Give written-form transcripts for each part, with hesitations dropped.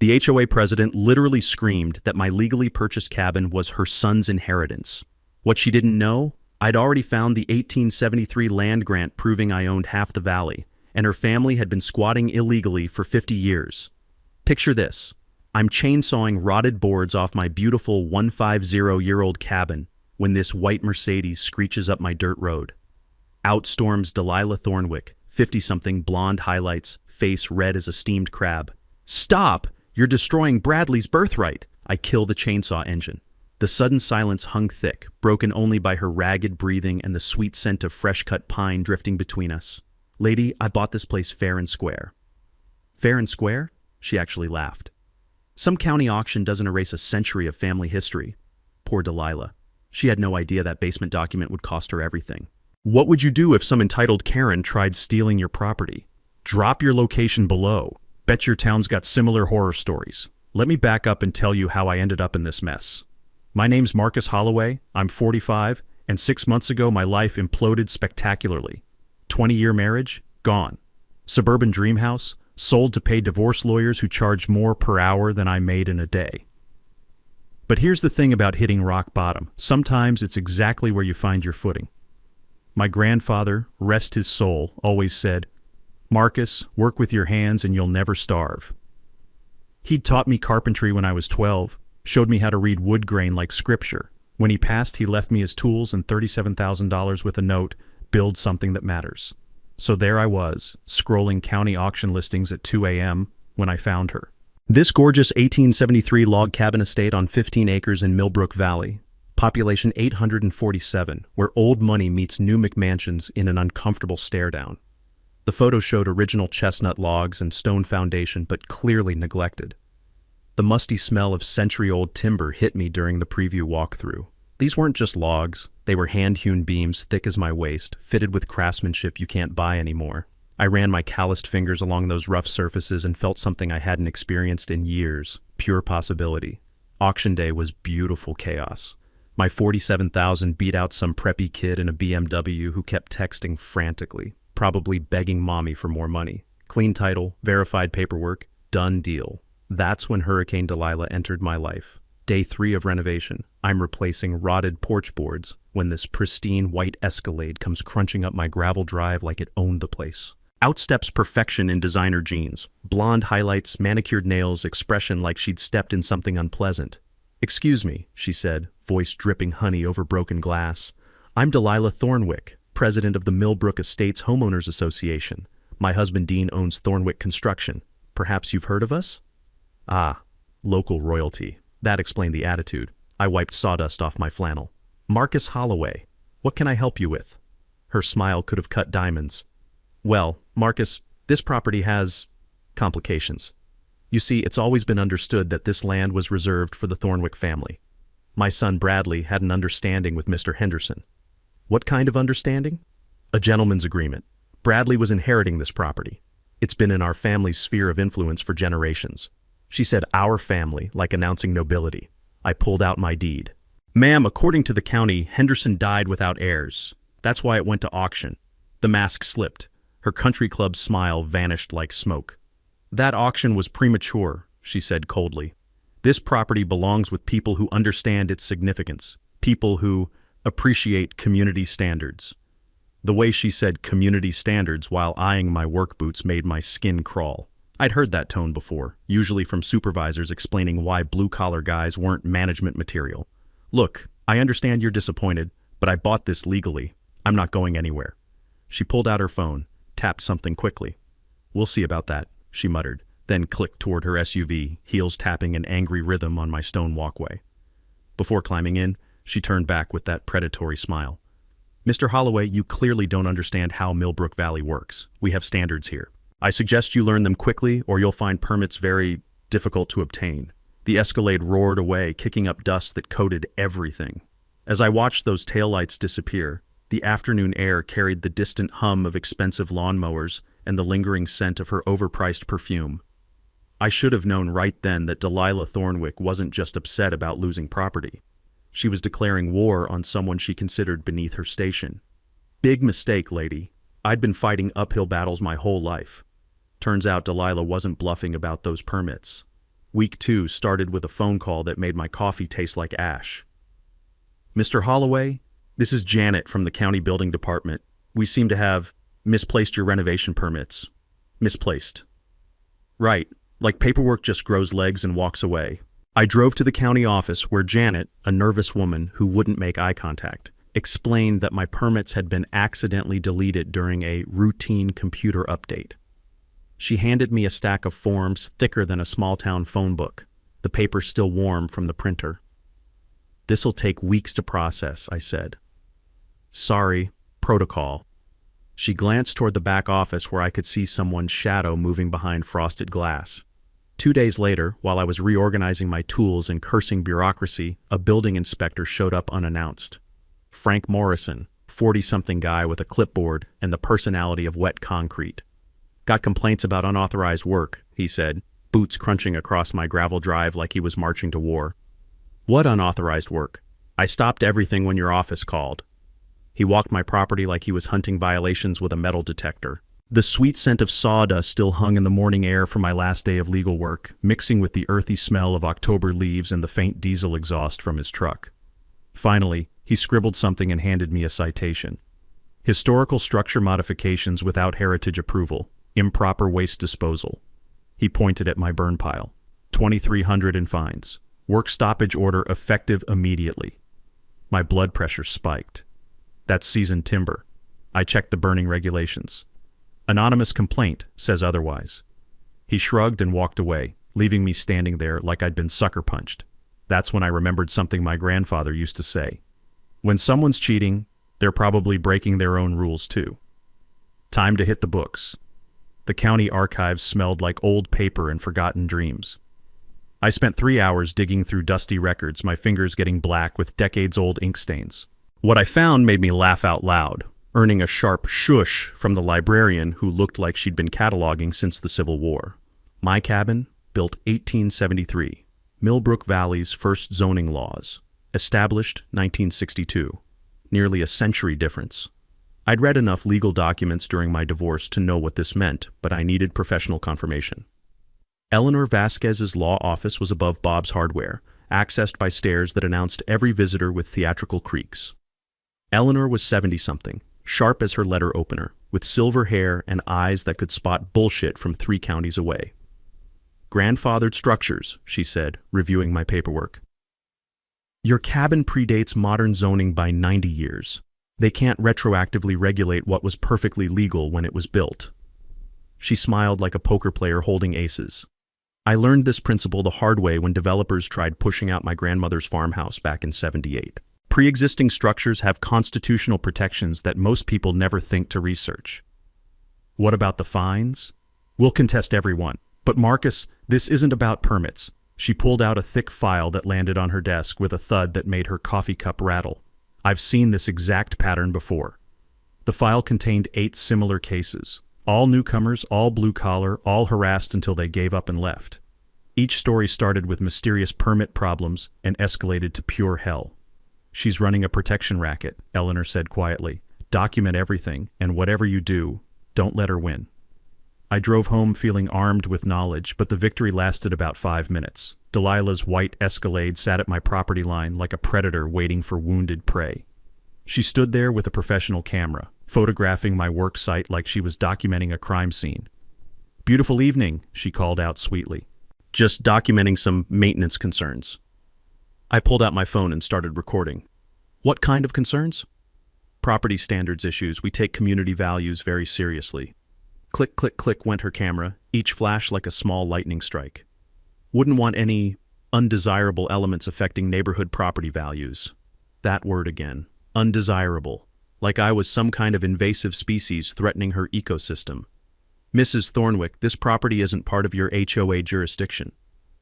The HOA president literally screamed that my legally purchased cabin was her son's inheritance. What she didn't know, I'd already found the 1873 land grant proving I owned half the valley, and her family had been squatting illegally for 50 years. Picture this. I'm chainsawing rotted boards off my beautiful 150-year-old cabin when this white Mercedes screeches up my dirt road. Out storms Delilah Thornwick, 50-something, blonde highlights, face red as a steamed crab. "Stop! You're destroying Bradley's birthright!" I kill the chainsaw engine. The sudden silence hung thick, broken only by her ragged breathing and the sweet scent of fresh-cut pine drifting between us. "Lady, I bought this place fair and square." "Fair and square?" She actually laughed. "Some county auction doesn't erase a century of family history." Poor Delilah. She had no idea that basement document would cost her everything. "What would you do if some entitled Karen tried stealing your property?" "Drop your location below. Bet your town's got similar horror stories. Let me back up and tell you how I ended up in this mess. My name's Marcus Holloway, I'm 45, and 6 months ago my life imploded spectacularly. 20-year marriage? Gone. Suburban dream house? Sold to pay divorce lawyers who charge more per hour than I made in a day. But here's the thing about hitting rock bottom. Sometimes it's exactly where you find your footing. My grandfather, rest his soul, always said, 'Marcus, work with your hands and you'll never starve.' He'd taught me carpentry when I was 12, showed me how to read wood grain like scripture. When he passed, he left me his tools and $37,000 with a note, 'Build something that matters.' So there I was, scrolling county auction listings at 2 a.m. when I found her. This gorgeous 1873 log cabin estate on 15 acres in Millbrook Valley, population 847, where old money meets new McMansions in an uncomfortable stare-down. The photo showed original chestnut logs and stone foundation, but clearly neglected. The musty smell of century-old timber hit me during the preview walkthrough. These weren't just logs, they were hand-hewn beams thick as my waist, fitted with craftsmanship you can't buy anymore. I ran my calloused fingers along those rough surfaces and felt something I hadn't experienced in years, pure possibility. Auction day was beautiful chaos. My $47,000 beat out some preppy kid in a BMW who kept texting frantically, probably begging mommy for more money. Clean title, verified paperwork, done deal. That's when Hurricane Delilah entered my life. Day 3 of renovation. I'm replacing rotted porch boards when this pristine white Escalade comes crunching up my gravel drive like it owned the place. Out steps perfection in designer jeans. Blonde highlights, manicured nails, expression like she'd stepped in something unpleasant. "Excuse me," she said, voice dripping honey over broken glass. "I'm Delilah Thornwick, president of the Millbrook Estates Homeowners Association. My husband Dean owns Thornwick Construction. Perhaps you've heard of us?" Ah, local royalty. That explained the attitude. I wiped sawdust off my flannel. "Marcus Holloway, what can I help you with?" Her smile could have cut diamonds. "Well, Marcus, this property has complications. You see, it's always been understood that this land was reserved for the Thornwick family. My son Bradley had an understanding with Mr. Henderson." "What kind of understanding?" "A gentleman's agreement. Bradley was inheriting this property. It's been in our family's sphere of influence for generations." She said our family, like announcing nobility. I pulled out my deed. "Ma'am, according to the county, Henderson died without heirs. That's why it went to auction." The mask slipped. Her country club smile vanished like smoke. "That auction was premature," she said coldly. "This property belongs with people who understand its significance, people who appreciate community standards." The way she said community standards while eyeing my work boots made my skin crawl. I'd heard that tone before, usually from supervisors explaining why blue-collar guys weren't management material. "Look, I understand you're disappointed, but I bought this legally. I'm not going anywhere." She pulled out her phone, tapped something quickly. "We'll see about that," she muttered, then clicked toward her SUV, heels tapping an angry rhythm on my stone walkway. Before climbing in, she turned back with that predatory smile. "Mr. Holloway, you clearly don't understand how Millbrook Valley works. We have standards here. I suggest you learn them quickly or you'll find permits very difficult to obtain." The Escalade roared away, kicking up dust that coated everything. As I watched those taillights disappear, the afternoon air carried the distant hum of expensive lawnmowers and the lingering scent of her overpriced perfume. I should have known right then that Delilah Thornwick wasn't just upset about losing property. She was declaring war on someone she considered beneath her station. Big mistake, lady. I'd been fighting uphill battles my whole life. Turns out Delilah wasn't bluffing about those permits. Week 2 started with a phone call that made my coffee taste like ash. Mr. Holloway, this is Janet from the county building department. We seem to have misplaced your renovation permits. Misplaced. Right, like paperwork just grows legs and walks away. I drove to the county office where Janet, a nervous woman who wouldn't make eye contact, explained that my permits had been accidentally deleted during a routine computer update. She handed me a stack of forms thicker than a small-town phone book, the paper still warm from the printer. "This'll take weeks to process," I said. "Sorry, protocol." She glanced toward the back office where I could see someone's shadow moving behind frosted glass. 2 days later, while I was reorganizing my tools and cursing bureaucracy, a building inspector showed up unannounced. Frank Morrison, 40-something guy with a clipboard and the personality of wet concrete. "Got complaints about unauthorized work," he said, boots crunching across my gravel drive like he was marching to war. "What unauthorized work? I stopped everything when your office called." He walked my property like he was hunting violations with a metal detector. The sweet scent of sawdust still hung in the morning air from my last day of legal work, mixing with the earthy smell of October leaves and the faint diesel exhaust from his truck. Finally, he scribbled something and handed me a citation. "Historical structure modifications without heritage approval. Improper waste disposal." He pointed at my burn pile. 2,300 in fines. Work stoppage order effective immediately. My blood pressure spiked. That's seasoned timber. I checked the burning regulations. Anonymous complaint says otherwise. He shrugged and walked away, leaving me standing there like I'd been sucker punched. That's when I remembered something my grandfather used to say. When someone's cheating, they're probably breaking their own rules too. Time to hit the books. The county archives smelled like old paper and forgotten dreams. I spent 3 hours digging through dusty records, my fingers getting black with decades-old ink stains. What I found made me laugh out loud, earning a sharp shush from the librarian who looked like she'd been cataloging since the Civil War. My cabin, built 1873, Millbrook Valley's first zoning laws, established 1962. Nearly a century difference. I'd read enough legal documents during my divorce to know what this meant, but I needed professional confirmation. Eleanor Vasquez's law office was above Bob's Hardware, accessed by stairs that announced every visitor with theatrical creaks. Eleanor was 70-something, sharp as her letter opener, with silver hair and eyes that could spot bullshit from 3 counties away. "Grandfathered structures," she said, reviewing my paperwork. "Your cabin predates modern zoning by 90 years. They can't retroactively regulate what was perfectly legal when it was built." She smiled like a poker player holding aces. I learned this principle the hard way when developers tried pushing out my grandmother's farmhouse back in '78. Pre-existing structures have constitutional protections that most people never think to research. What about the fines? We'll contest every one. But Marcus, this isn't about permits. She pulled out a thick file that landed on her desk with a thud that made her coffee cup rattle. I've seen this exact pattern before. The file contained 8 similar cases. All newcomers, all blue-collar, all harassed until they gave up and left. Each story started with mysterious permit problems and escalated to pure hell. "She's running a protection racket," Eleanor said quietly. "Document everything, and whatever you do, don't let her win." I drove home feeling armed with knowledge, but the victory lasted about 5 minutes. Delilah's white Escalade sat at my property line like a predator waiting for wounded prey. She stood there with a professional camera, photographing my work site like she was documenting a crime scene. "Beautiful evening," she called out sweetly. "Just documenting some maintenance concerns." I pulled out my phone and started recording. "What kind of concerns?" "Property standards issues. We take community values very seriously." Click, click, click went her camera, each flash like a small lightning strike. "Wouldn't want any undesirable elements affecting neighborhood property values." That word again. Undesirable. Like I was some kind of invasive species threatening her ecosystem. "Mrs. Thornwick, this property isn't part of your HOA jurisdiction."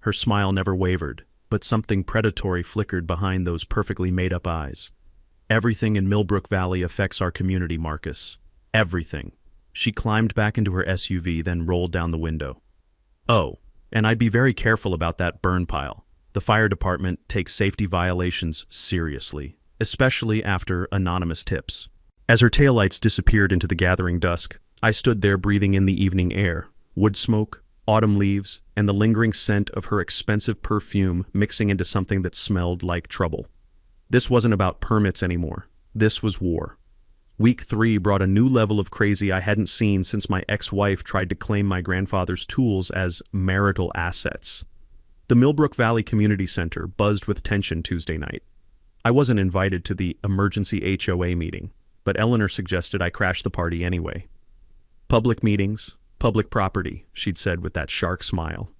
Her smile never wavered, but something predatory flickered behind those perfectly made-up eyes. "Everything in Millbrook Valley affects our community, Marcus. Everything." She climbed back into her SUV, then rolled down the window. "Oh, and I'd be very careful about that burn pile. The fire department takes safety violations seriously, especially after anonymous tips." As her taillights disappeared into the gathering dusk, I stood there breathing in the evening air, wood smoke, autumn leaves, and the lingering scent of her expensive perfume mixing into something that smelled like trouble. This wasn't about permits anymore. This was war. Week 3 brought a new level of crazy I hadn't seen since my ex-wife tried to claim my grandfather's tools as marital assets. The Millbrook Valley Community Center buzzed with tension Tuesday night. I wasn't invited to the emergency HOA meeting, but Eleanor suggested I crash the party anyway. Public meetings, public property, she'd said with that shark smile.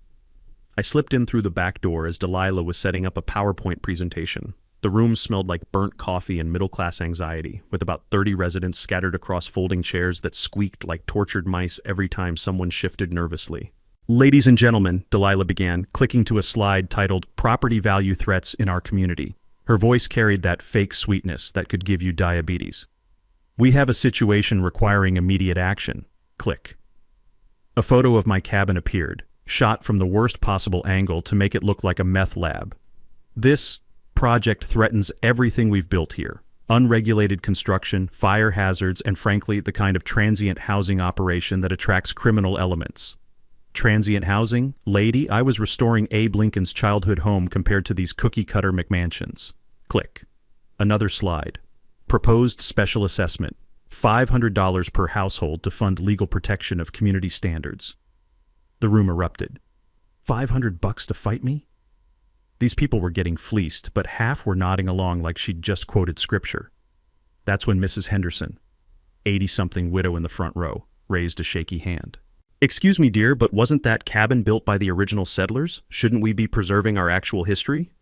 I slipped in through the back door as Delilah was setting up a PowerPoint presentation. The room smelled like burnt coffee and middle-class anxiety, with about 30 residents scattered across folding chairs that squeaked like tortured mice every time someone shifted nervously. "Ladies and gentlemen," Delilah began, clicking to a slide titled "Property Value Threats in Our Community." Her voice carried that fake sweetness that could give you diabetes. "We have a situation requiring immediate action." Click. A photo of my cabin appeared, shot from the worst possible angle to make it look like a meth lab. "This project threatens everything we've built here. Unregulated construction, fire hazards, and frankly, the kind of transient housing operation that attracts criminal elements." Transient housing? Lady, I was restoring Abe Lincoln's childhood home compared to these cookie-cutter McMansions. Click. Another slide. Proposed special assessment. $500 per household to fund legal protection of community standards. The room erupted. $500 to fight me? These people were getting fleeced, but half were nodding along like she'd just quoted scripture. That's when Mrs. Henderson, 80-something widow in the front row, raised a shaky hand. "Excuse me, dear, but wasn't that cabin built by the original settlers? Shouldn't we be preserving our actual history?"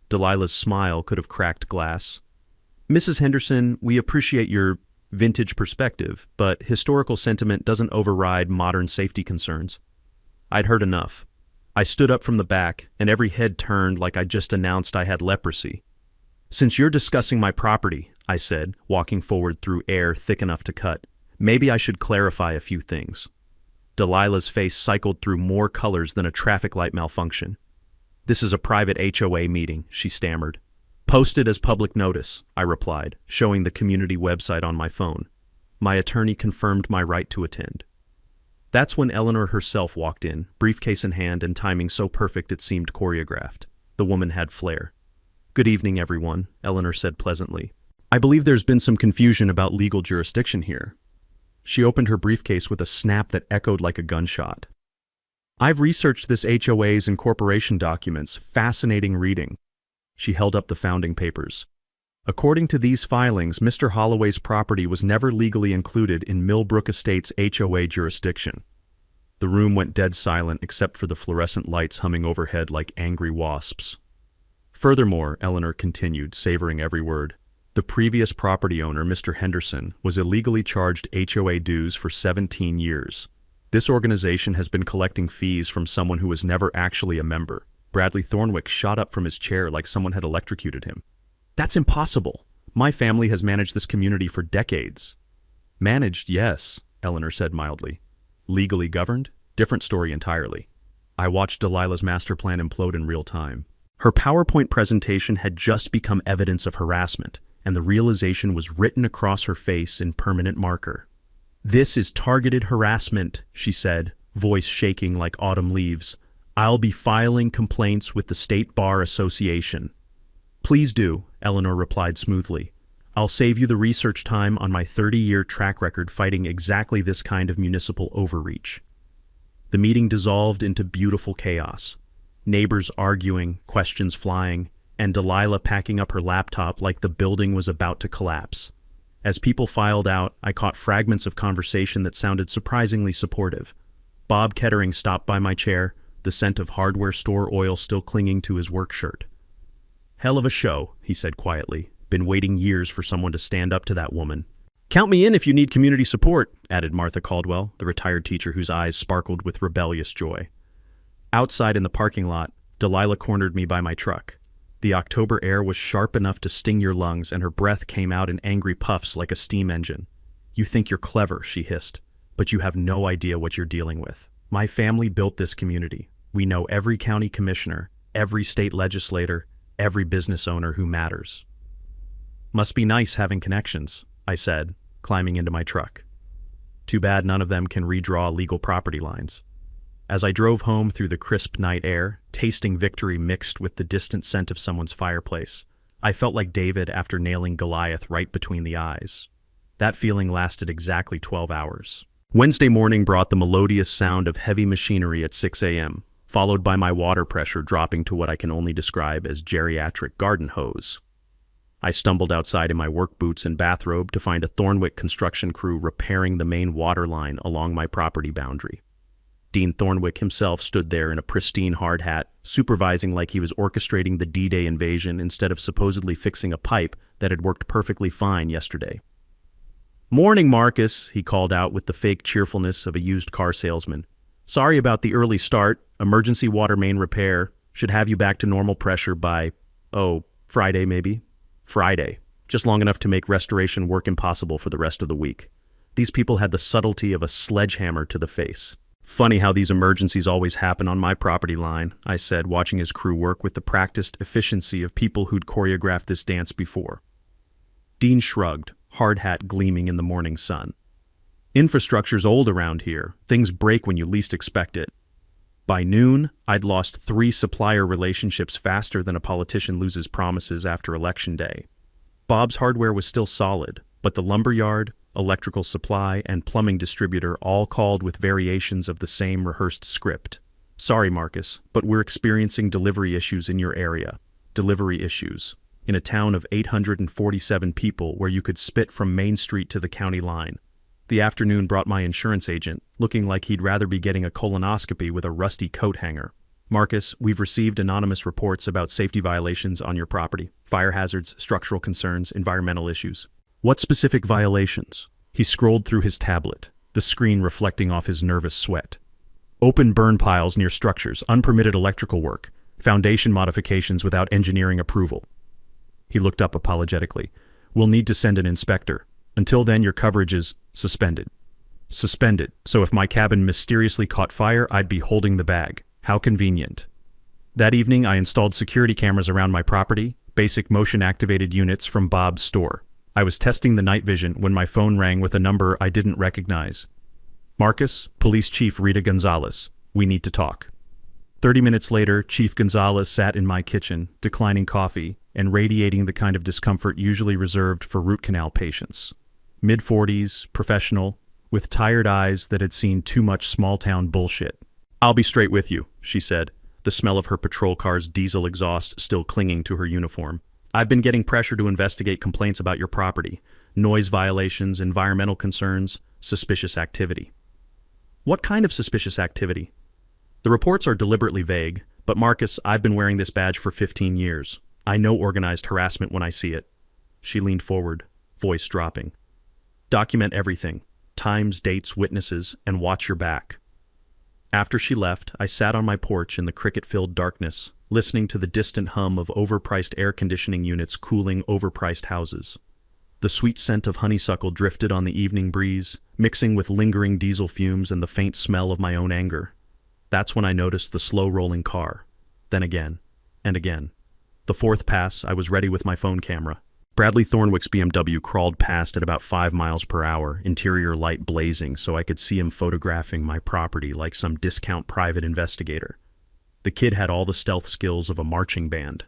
Delilah's smile could have cracked glass. "Mrs. Henderson, we appreciate your vintage perspective, but historical sentiment doesn't override modern safety concerns." I'd heard enough. I stood up from the back, and every head turned like I just announced I had leprosy. "Since you're discussing my property," I said, walking forward through air thick enough to cut, "maybe I should clarify a few things." Delilah's face cycled through more colors than a traffic light malfunction. "This is a private HOA meeting," she stammered. "Posted as public notice," I replied, showing the community website on my phone. My attorney confirmed my right to attend. That's when Eleanor herself walked in, briefcase in hand and timing so perfect it seemed choreographed. The woman had flair. "Good evening, everyone," Eleanor said pleasantly. "I believe there's been some confusion about legal jurisdiction here." She opened her briefcase with a snap that echoed like a gunshot. "I've researched this HOA's incorporation documents. Fascinating reading." She held up the founding papers. "According to these filings, Mr. Holloway's property was never legally included in Millbrook Estates' HOA jurisdiction." The room went dead silent except for the fluorescent lights humming overhead like angry wasps. "Furthermore," Eleanor continued, savoring every word, "the previous property owner, Mr. Henderson, was illegally charged HOA dues for 17 years. This organization has been collecting fees from someone who was never actually a member." Bradley Thornwick shot up from his chair like someone had electrocuted him. "That's impossible. My family has managed this community for decades." "Managed, yes," Eleanor said mildly. "Legally governed? Different story entirely." I watched Delilah's master plan implode in real time. Her PowerPoint presentation had just become evidence of harassment, and the realization was written across her face in permanent marker. "This is targeted harassment," she said, voice shaking like autumn leaves. "I'll be filing complaints with the State Bar Association." "Please do," Eleanor replied smoothly. "I'll save you the research time on my 30-year track record fighting exactly this kind of municipal overreach." The meeting dissolved into beautiful chaos. Neighbors arguing, questions flying, and Delilah packing up her laptop like the building was about to collapse. As people filed out, I caught fragments of conversation that sounded surprisingly supportive. Bob Kettering stopped by my chair, the scent of hardware store oil still clinging to his work shirt. "Hell of a show," he said quietly. "Been waiting years for someone to stand up to that woman." "Count me in if you need community support," added Martha Caldwell, the retired teacher whose eyes sparkled with rebellious joy. Outside in the parking lot, Delilah cornered me by my truck. The October air was sharp enough to sting your lungs, and her breath came out in angry puffs like a steam engine. "You think you're clever," she hissed, "but you have no idea what you're dealing with. My family built this community. We know every county commissioner, every state legislator, every business owner who matters." "Must be nice having connections," I said, climbing into my truck. "Too bad none of them can redraw legal property lines." As I drove home through the crisp night air, tasting victory mixed with the distant scent of someone's fireplace, I felt like David after nailing Goliath right between the eyes. That feeling lasted exactly 12 hours. Wednesday morning brought the melodious sound of heavy machinery at 6 a.m., followed by my water pressure dropping to what I can only describe as geriatric garden hose. I stumbled outside in my work boots and bathrobe to find a Thornwick construction crew repairing the main water line along my property boundary. Dean Thornwick himself stood there in a pristine hard hat, supervising like he was orchestrating the D-Day invasion instead of supposedly fixing a pipe that had worked perfectly fine yesterday. "Morning, Marcus," he called out with the fake cheerfulness of a used car salesman. "Sorry about the early start. Emergency water main repair. Should have you back to normal pressure by, Friday maybe? Friday. Just long enough to make restoration work impossible for the rest of the week." These people had the subtlety of a sledgehammer to the face. "Funny how these emergencies always happen on my property line," I said, watching his crew work with the practiced efficiency of people who'd choreographed this dance before. Dean shrugged, hard hat gleaming in the morning sun. "Infrastructure's old around here. Things break when you least expect it." By noon, I'd lost 3 supplier relationships faster than a politician loses promises after Election Day. Bob's hardware was still solid, but the lumberyard, electrical supply, and plumbing distributor all called with variations of the same rehearsed script. "Sorry, Marcus, but we're experiencing delivery issues in your area." Delivery issues. In a town of 847 people where you could spit from Main Street to the county line. The afternoon brought my insurance agent, looking like he'd rather be getting a colonoscopy with a rusty coat hanger. "Marcus, we've received anonymous reports about safety violations on your property. Fire hazards, structural concerns, environmental issues." "What specific violations?" He scrolled through his tablet, the screen reflecting off his nervous sweat. "Open burn piles near structures, unpermitted electrical work, foundation modifications without engineering approval." He looked up apologetically. "We'll need to send an inspector. Until then, your coverage is suspended." Suspended, so if my cabin mysteriously caught fire, I'd be holding the bag. How convenient. That evening, I installed security cameras around my property, basic motion-activated units from Bob's store. I was testing the night vision when my phone rang with a number I didn't recognize. "Marcus, Police Chief Rita Gonzalez. We need to talk." 30 minutes later, Chief Gonzalez sat in my kitchen, declining coffee, and radiating the kind of discomfort usually reserved for root canal patients. Mid-40s, professional, with tired eyes that had seen too much small-town bullshit. "I'll be straight with you," she said, the smell of her patrol car's diesel exhaust still clinging to her uniform. "I've been getting pressure to investigate complaints about your property, noise violations, environmental concerns, suspicious activity." "What kind of suspicious activity?" "The reports are deliberately vague, but Marcus, I've been wearing this badge for 15 years. I know organized harassment when I see it." She leaned forward, voice dropping. "Document everything. Times, dates, witnesses, and watch your back." After she left, I sat on my porch in the cricket-filled darkness, listening to the distant hum of overpriced air conditioning units cooling overpriced houses. The sweet scent of honeysuckle drifted on the evening breeze, mixing with lingering diesel fumes and the faint smell of my own anger. That's when I noticed the slow-rolling car. Then again, and again. The 4th pass, I was ready with my phone camera. Bradley Thornwick's BMW crawled past at about 5 miles per hour, interior light blazing, so I could see him photographing my property like some discount private investigator. The kid had all the stealth skills of a marching band.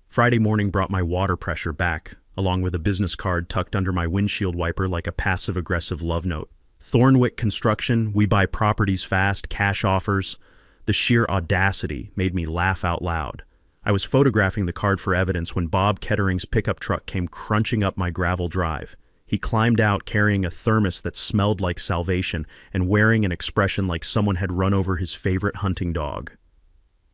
Friday morning brought my water pressure back, along with a business card tucked under my windshield wiper like a passive-aggressive love note. "Thornwick Construction, we buy properties fast, cash offers." The sheer audacity made me laugh out loud. I was photographing the card for evidence when Bob Kettering's pickup truck came crunching up my gravel drive. He climbed out carrying a thermos that smelled like salvation and wearing an expression like someone had run over his favorite hunting dog.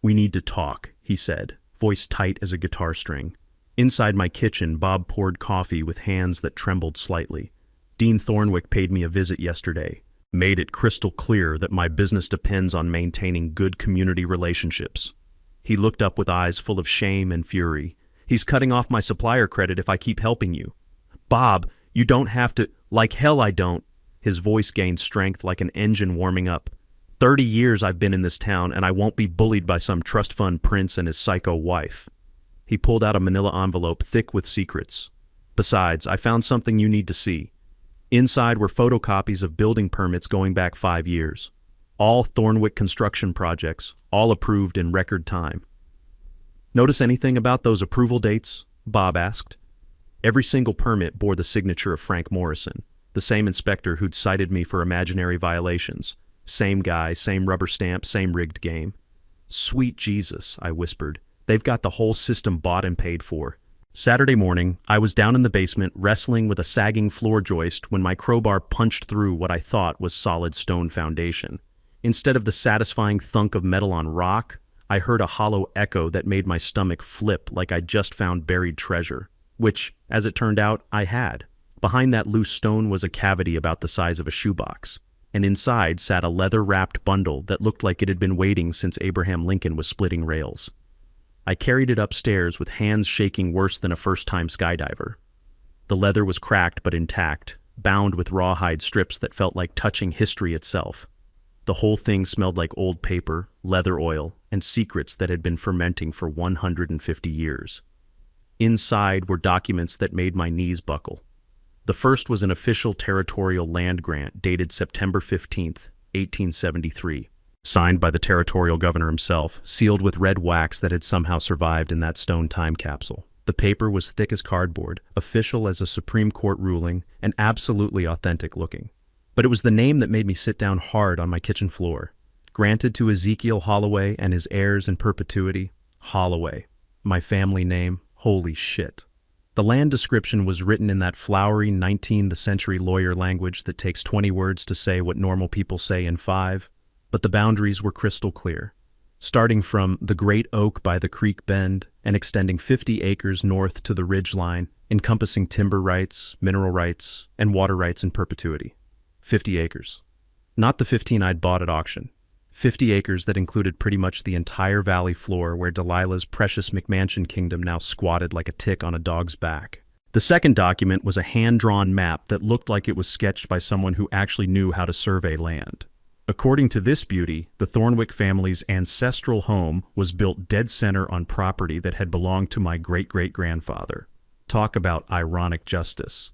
"We need to talk," he said, voice tight as a guitar string. Inside my kitchen, Bob poured coffee with hands that trembled slightly. "Dean Thornwick paid me a visit yesterday. Made it crystal clear that my business depends on maintaining good community relationships." He looked up with eyes full of shame and fury. "He's cutting off my supplier credit if I keep helping you." "Bob, you don't have to—" "Like hell I don't." His voice gained strength like an engine warming up. 30 years I've been in this town, and I won't be bullied by some trust fund prince and his psycho wife." He pulled out a manila envelope thick with secrets. "Besides, I found something you need to see." Inside were photocopies of building permits going back 5 years. All Thornwick construction projects, all approved in record time. Notice anything about those approval dates? Bob asked. Every single permit bore the signature of Frank Morrison, the same inspector who'd cited me for imaginary violations. Same guy, same rubber stamp, same rigged game. Sweet Jesus, I whispered. They've got the whole system bought and paid for. Saturday morning, I was down in the basement wrestling with a sagging floor joist when my crowbar punched through what I thought was solid stone foundation. Instead of the satisfying thunk of metal on rock, I heard a hollow echo that made my stomach flip like I'd just found buried treasure, which, as it turned out, I had. Behind that loose stone was a cavity about the size of a shoebox, and inside sat a leather-wrapped bundle that looked like it had been waiting since Abraham Lincoln was splitting rails. I carried it upstairs with hands shaking worse than a first-time skydiver. The leather was cracked but intact, bound with rawhide strips that felt like touching history itself. The whole thing smelled like old paper, leather oil, and secrets that had been fermenting for 150 years. Inside were documents that made my knees buckle. The first was an official territorial land grant dated September 15th, 1873. Signed by the territorial governor himself, sealed with red wax that had somehow survived in that stone time capsule. The paper was thick as cardboard, official as a Supreme Court ruling, and absolutely authentic looking. But it was the name that made me sit down hard on my kitchen floor. Granted to Ezekiel Holloway and his heirs in perpetuity. Holloway. My family name. Holy shit. The land description was written in that flowery 19th century lawyer language that takes 20 words to say what normal people say in 5. But the boundaries were crystal clear, starting from the great oak by the creek bend and extending 50 acres north to the ridge line, encompassing timber rights, mineral rights, and water rights in perpetuity. 50 acres. Not the 15 I'd bought at auction. 50 acres that included pretty much the entire valley floor where Delilah's precious McMansion kingdom now squatted like a tick on a dog's back. The second document was a hand-drawn map that looked like it was sketched by someone who actually knew how to survey land. According to this beauty, the Thornwick family's ancestral home was built dead center on property that had belonged to my great-great-grandfather. Talk about ironic justice.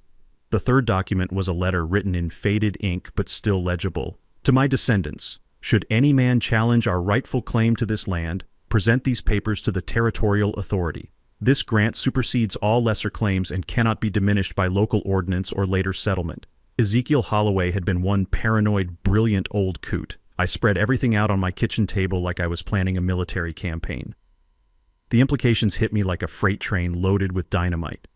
The third document was a letter written in faded ink but still legible. To my descendants, should any man challenge our rightful claim to this land, present these papers to the territorial authority. This grant supersedes all lesser claims and cannot be diminished by local ordinance or later settlement. Ezekiel Holloway had been one paranoid, brilliant old coot. I spread everything out on my kitchen table like I was planning a military campaign. The implications hit me like a freight train loaded with dynamite.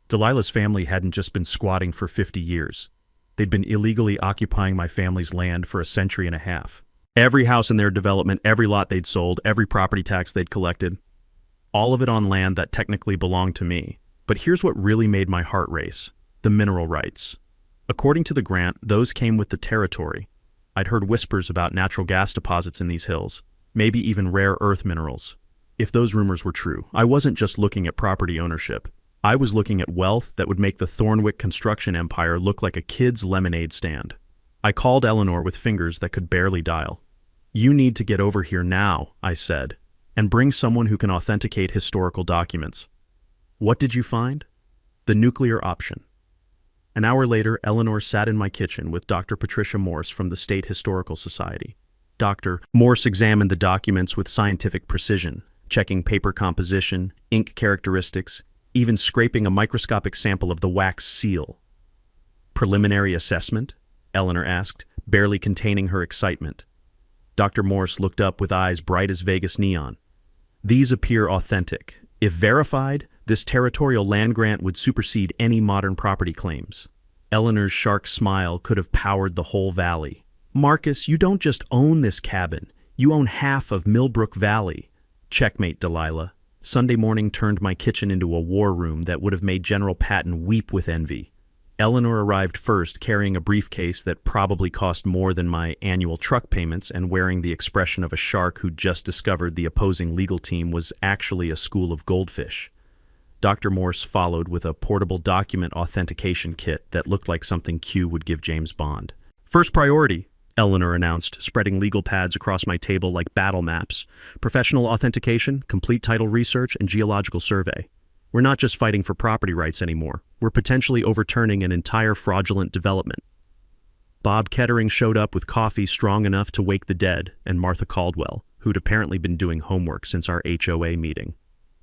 Delilah's family hadn't just been squatting for 50 years. They'd been illegally occupying my family's land for a century and a half. Every house in their development, every lot they'd sold, every property tax they'd collected, all of it on land that technically belonged to me. But here's what really made my heart race: the mineral rights. According to the grant, those came with the territory. I'd heard whispers about natural gas deposits in these hills, maybe even rare earth minerals. If those rumors were true, I wasn't just looking at property ownership. I was looking at wealth that would make the Thornwick construction empire look like a kid's lemonade stand. I called Eleanor with fingers that could barely dial. "You need to get over here now," I said, "and bring someone who can authenticate historical documents." What did you find? The nuclear option. An hour later, Eleanor sat in my kitchen with Dr. Patricia Morse from the State Historical Society. Dr. Morse examined the documents with scientific precision, checking paper composition, ink characteristics, even scraping a microscopic sample of the wax seal. "Preliminary assessment?" Eleanor asked, barely containing her excitement. Dr. Morse looked up with eyes bright as Vegas neon. "These appear authentic. If verified, this territorial land grant would supersede any modern property claims." Eleanor's shark smile could have powered the whole valley. "Marcus, you don't just own this cabin. You own half of Millbrook Valley." Checkmate, Delilah. Sunday morning turned my kitchen into a war room that would have made General Patton weep with envy. Eleanor arrived first, carrying a briefcase that probably cost more than my annual truck payments and wearing the expression of a shark who'd just discovered the opposing legal team was actually a school of goldfish. Dr. Morse followed with a portable document authentication kit that looked like something Q would give James Bond. "First priority," Eleanor announced, spreading legal pads across my table like battle maps. "Professional authentication, complete title research, and geological survey. We're not just fighting for property rights anymore. We're potentially overturning an entire fraudulent development." Bob Kettering showed up with coffee strong enough to wake the dead, and Martha Caldwell, who'd apparently been doing homework since our HOA meeting.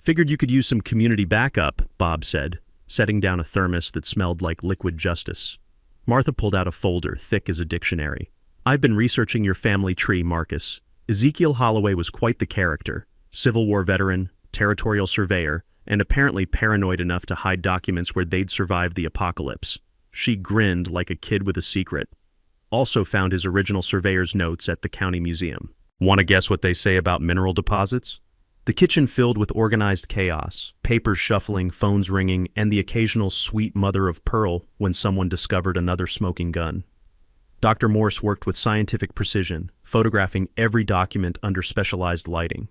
Figured you could use some community backup, Bob said, setting down a thermos that smelled like liquid justice. Martha pulled out a folder thick as a dictionary. I've been researching your family tree, Marcus. Ezekiel Holloway was quite the character. Civil War veteran, territorial surveyor, and apparently paranoid enough to hide documents where they'd survived the apocalypse. She grinned like a kid with a secret. Also found his original surveyor's notes at the county museum. Want to guess what they say about mineral deposits? The kitchen filled with organized chaos, papers shuffling, phones ringing, and the occasional sweet mother of pearl when someone discovered another smoking gun. Dr. Morse worked with scientific precision, photographing every document under specialized lighting.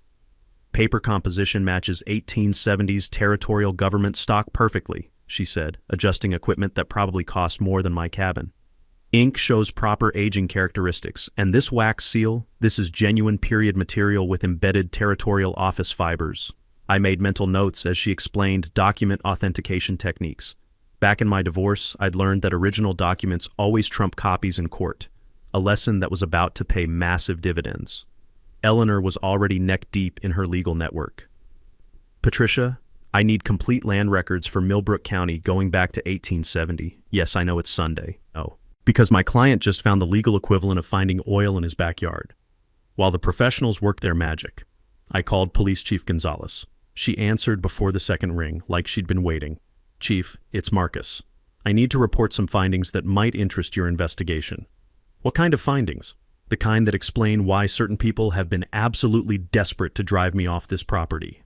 Paper composition matches 1870s territorial government stock perfectly, she said, adjusting equipment that probably cost more than my cabin. Ink shows proper aging characteristics, and this wax seal, this is genuine period material with embedded territorial office fibers. I made mental notes as she explained document authentication techniques. Back in my divorce, I'd learned that original documents always trump copies in court, a lesson that was about to pay massive dividends. Eleanor was already neck-deep in her legal network. Patricia, I need complete land records for Millbrook County going back to 1870. Yes, I know it's Sunday. Oh. Because my client just found the legal equivalent of finding oil in his backyard. While the professionals worked their magic, I called Police Chief Gonzalez. She answered before the second ring, like she'd been waiting. Chief, it's Marcus. I need to report some findings that might interest your investigation. What kind of findings? The kind that explain why certain people have been absolutely desperate to drive me off this property.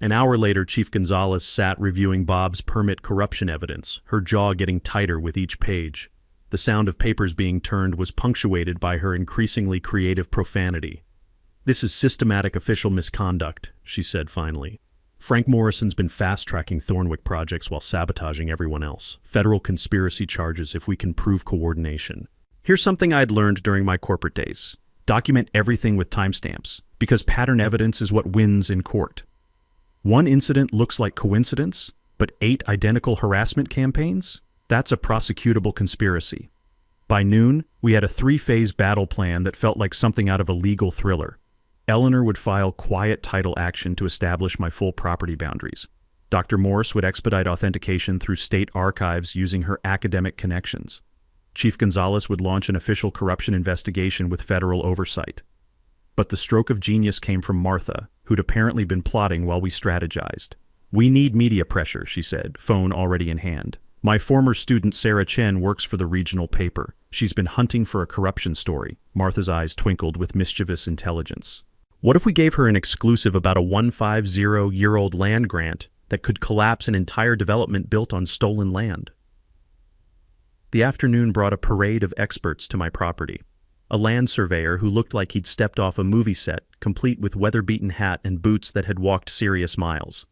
An hour later, Chief Gonzalez sat reviewing Bob's permit corruption evidence, her jaw getting tighter with each page. The sound of papers being turned was punctuated by her increasingly creative profanity. This is systematic official misconduct, she said finally. Frank Morrison's been fast-tracking Thornwick projects while sabotaging everyone else. Federal conspiracy charges if we can prove coordination. Here's something I'd learned during my corporate days. Document everything with timestamps, because pattern evidence is what wins in court. One incident looks like coincidence, but 8 identical harassment campaigns? That's a prosecutable conspiracy. By noon, we had a 3-phase battle plan that felt like something out of a legal thriller. Eleanor would file quiet title action to establish my full property boundaries. Dr. Morse would expedite authentication through state archives using her academic connections. Chief Gonzalez would launch an official corruption investigation with federal oversight. But the stroke of genius came from Martha, who'd apparently been plotting while we strategized. We need media pressure, she said, phone already in hand. My former student Sarah Chen works for the regional paper. She's been hunting for a corruption story. Martha's eyes twinkled with mischievous intelligence. What if we gave her an exclusive about a 150-year-old land grant that could collapse an entire development built on stolen land? The afternoon brought a parade of experts to my property. A land surveyor who looked like he'd stepped off a movie set, complete with weather-beaten hat and boots that had walked serious miles.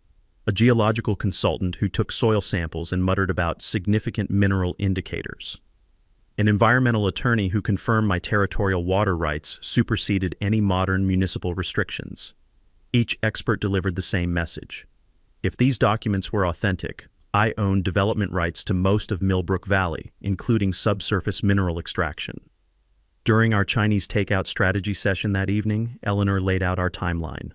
A geological consultant who took soil samples and muttered about significant mineral indicators. An environmental attorney who confirmed my territorial water rights superseded any modern municipal restrictions. Each expert delivered the same message. If these documents were authentic, I owned development rights to most of Millbrook Valley, including subsurface mineral extraction. During our Chinese takeout strategy session that evening, Eleanor laid out our timeline.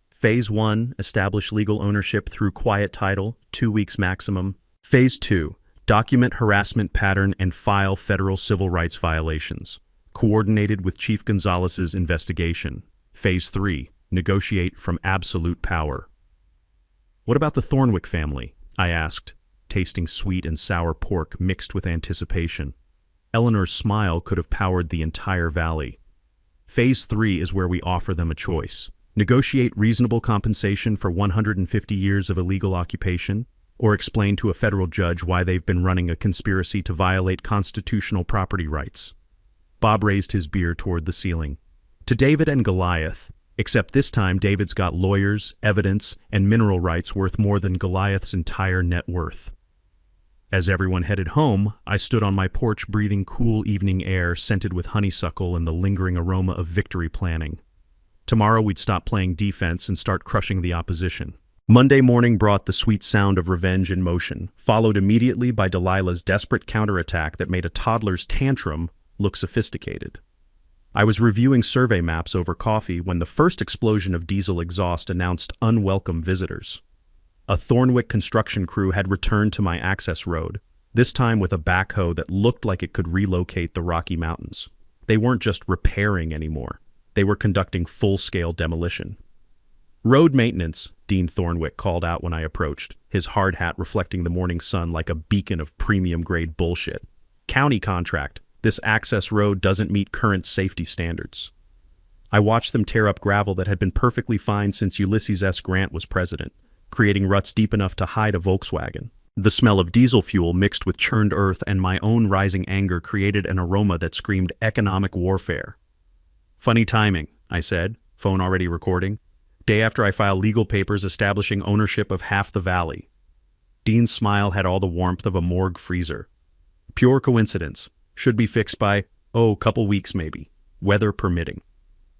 Phase 1, establish legal ownership through quiet title, 2 weeks maximum. Phase 2, document harassment pattern and file federal civil rights violations, coordinated with Chief Gonzalez's investigation. Phase 3, negotiate from absolute power. What about the Thornwick family? I asked, tasting sweet and sour pork mixed with anticipation. Eleanor's smile could have powered the entire valley. Phase 3 is where we offer them a choice. Negotiate reasonable compensation for 150 years of illegal occupation, or explain to a federal judge why they've been running a conspiracy to violate constitutional property rights. Bob raised his beer toward the ceiling. To David and Goliath, except this time David's got lawyers, evidence, and mineral rights worth more than Goliath's entire net worth. As everyone headed home, I stood on my porch breathing cool evening air scented with honeysuckle and the lingering aroma of victory planning. Tomorrow we'd stop playing defense and start crushing the opposition. Monday morning brought the sweet sound of revenge in motion, followed immediately by Delilah's desperate counterattack that made a toddler's tantrum look sophisticated. I was reviewing survey maps over coffee when the first explosion of diesel exhaust announced unwelcome visitors. A Thornwick construction crew had returned to my access road, this time with a backhoe that looked like it could relocate the Rocky Mountains. They weren't just repairing anymore. They were conducting full-scale demolition. "Road maintenance," Dean Thornwick called out when I approached, his hard hat reflecting the morning sun like a beacon of premium-grade bullshit. "County contract. This access road doesn't meet current safety standards." I watched them tear up gravel that had been perfectly fine since Ulysses S. Grant was president, creating ruts deep enough to hide a Volkswagen. The smell of diesel fuel mixed with churned earth and my own rising anger created an aroma that screamed economic warfare. "Funny timing," I said, phone already recording. "Day after I file legal papers establishing ownership of half the valley." Dean's smile had all the warmth of a morgue freezer. "Pure coincidence. Should be fixed by, couple weeks maybe, weather permitting."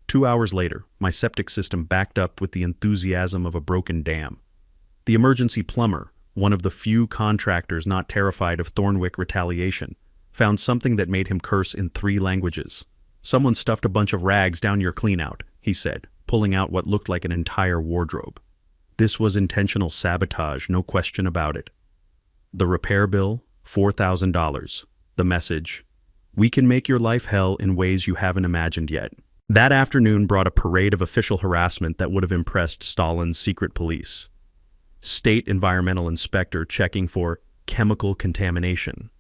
2 hours later, my septic system backed up with the enthusiasm of a broken dam. The emergency plumber, one of the few contractors not terrified of Thornwick retaliation, found something that made him curse in 3 languages. "Someone stuffed a bunch of rags down your cleanout," he said, pulling out what looked like an entire wardrobe. This was intentional sabotage, no question about it. The repair bill, $4,000. The message, "We can make your life hell in ways you haven't imagined yet." That afternoon brought a parade of official harassment that would have impressed Stalin's secret police. State environmental inspector checking for chemical contamination.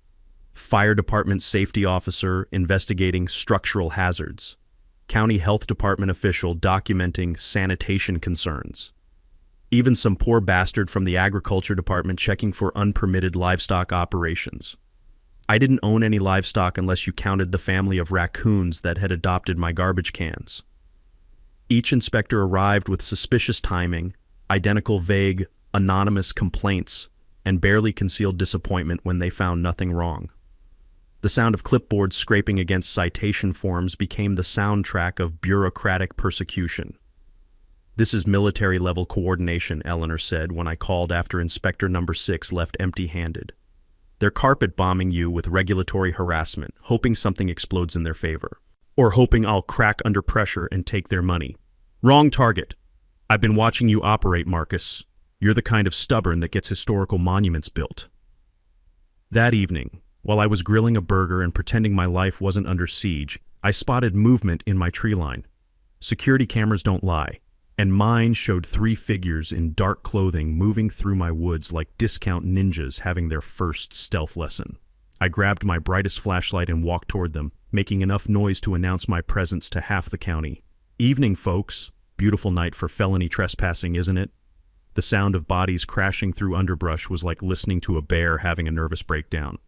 Fire department safety officer investigating structural hazards. County health department official documenting sanitation concerns. Even some poor bastard from the agriculture department checking for unpermitted livestock operations. I didn't own any livestock unless you counted the family of raccoons that had adopted my garbage cans. Each inspector arrived with suspicious timing, identical vague, anonymous complaints, and barely concealed disappointment when they found nothing wrong. The sound of clipboards scraping against citation forms became the soundtrack of bureaucratic persecution. "This is military-level coordination," Eleanor said when I called after Inspector Number 6 left empty-handed. "They're carpet bombing you with regulatory harassment, hoping something explodes in their favor. Or hoping I'll crack under pressure and take their money. Wrong target. I've been watching you operate, Marcus. You're the kind of stubborn that gets historical monuments built." That evening, while I was grilling a burger and pretending my life wasn't under siege, I spotted movement in my tree line. Security cameras don't lie, and mine showed 3 figures in dark clothing moving through my woods like discount ninjas having their first stealth lesson. I grabbed my brightest flashlight and walked toward them, making enough noise to announce my presence to half the county. "Evening, folks. Beautiful night for felony trespassing, isn't it?" The sound of bodies crashing through underbrush was like listening to a bear having a nervous breakdown.